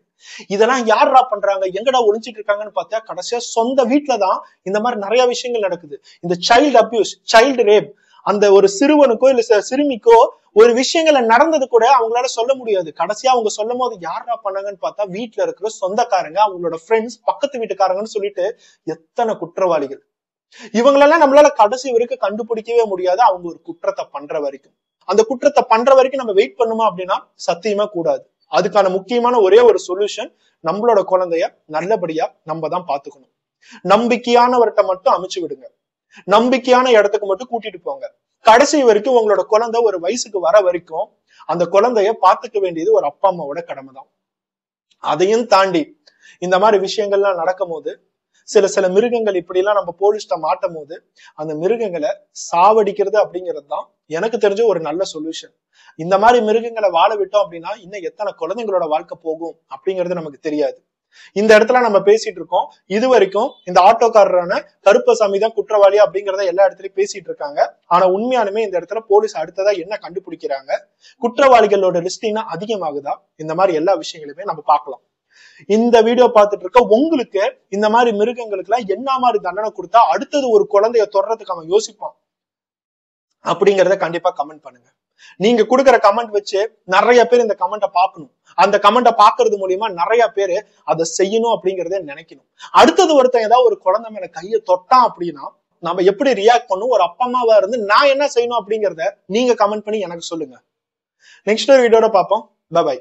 இதெல்லாம் யாரா பண்றாங்க, எங்கடா ஒளிஞ்சிட்டு இருக்காங்கன்னு பார்த்தா கடைசியா சொந்த வீட்டுலதான் இந்த மாதிரி நிறைய விஷயங்கள் நடக்குது. இந்த சைல்டு அபியூஸ், சைல்டு ரேப், அந்த ஒரு சிறுவனுக்கோ இல்ல சிறுமிக்கோ ஒரு விஷயங்களை நடந்தது கூட அவங்களால சொல்ல முடியாது. கடைசியா அவங்க சொல்லும் போது யாரா பண்ணாங்கன்னு பார்த்தா வீட்டுல இருக்கிற சொந்தக்காரங்க, அவங்களோட ஃப்ரெண்ட்ஸ், பக்கத்து வீட்டுக்காரங்கன்னு சொல்லிட்டு எத்தனை குற்றவாளிகள். இவங்களெல்லாம் நம்மளால கடைசி வரைக்கும் கண்டுபிடிக்கவே முடியாது. அவங்க ஒரு குற்றத்தை பண்ற வரைக்கும், அந்த குற்றத்தை பண்ற வரைக்கும் நம்ம வெயிட் பண்ணுமா அப்படின்னா சத்தியமா கூடாது. அதுக்கான முக்கியமான ஒரே ஒரு சொல்யூஷன், நம்மளோட குழந்தைய நல்லபடியா நம்ம தான் பாத்துக்கணும். நம்பிக்கையானவர்கிட்ட மட்டும் அமைச்சு விடுங்க, நம்பிக்கையான இடத்துக்கு மட்டும் கூட்டிட்டு போங்க. கடைசி வரைக்கும் உங்களோட குழந்தை ஒரு வயசுக்கு வர வரைக்கும் அந்த குழந்தைய பாத்துக்க வேண்டியது ஒரு அப்பா அம்மாவோட கடமை தான். அதையும் தாண்டி இந்த மாதிரி விஷயங்கள்லாம் நடக்கும் போது சில மிருகங்கள் இப்படி எல்லாம் நம்ம போலீஸ்ட மாட்டும் போது அந்த மிருகங்களை சாவடிக்கிறது அப்படிங்கிறது தான் எனக்கு தெரிஞ்ச ஒரு நல்ல சொல்யூஷன். இந்த மாதிரி மிருகங்களை வாழ விட்டோம் அப்படின்னா இன்னும் எத்தனை குழந்தைங்களோட வாழ்க்கை போகும் அப்படிங்கிறது நமக்கு தெரியாது. இந்த இடத்துல நம்ம பேசிட்டு இருக்கோம். இது வரைக்கும் இந்த ஆட்டோக்காரரான கருப்பசாமி தான் குற்றவாளி அப்படிங்கிறத எல்லா இடத்துலயும் பேசிட்டு இருக்காங்க. ஆனா உண்மையானுமே இந்த இடத்துல போலீஸ் அடுத்ததா என்ன கண்டுபிடிக்கிறாங்க, குற்றவாளிகளோட லிஸ்ட் இன்னும் அதிகமாகுதா, இந்த மாதிரி எல்லா விஷயங்களுமே நம்ம பார்க்கலாம். இந்த வீடியோ பார்த்துட்டு இருக்க உங்களுக்கு இந்த மாதிரி மிருகங்களுக்கு எல்லாம் என்ன மாதிரி தண்டனை கொடுத்தா அடுத்தது ஒரு குழந்தைய தொடர்றதுக்கு அவன் யோசிப்பான் அப்படிங்கறத கண்டிப்பா கமெண்ட் பண்ணுங்க. நீங்க கொடுக்குற கமெண்ட் வச்சு நிறைய பேர் இந்த கமெண்ட்டை பார்க்கணும். அந்த கமெண்ட்டை பாக்குறது மூலியமா நிறைய பேரு அதை செய்யணும் அப்படிங்கறத நினைக்கணும். அடுத்தது ஒருத்தன் ஏதாவது ஒரு குழந்தை மேல கையை தொட்டான் அப்படின்னா நம்ம எப்படி ரியாக்ட் பண்ணும், ஒரு அப்பா அம்மாவா இருந்து நான் என்ன செய்யணும் அப்படிங்கறத நீங்க கமெண்ட் பண்ணி எனக்கு சொல்லுங்க. நெக்ஸ்ட் ஒரு வீடியோட பார்ப்போம். பை.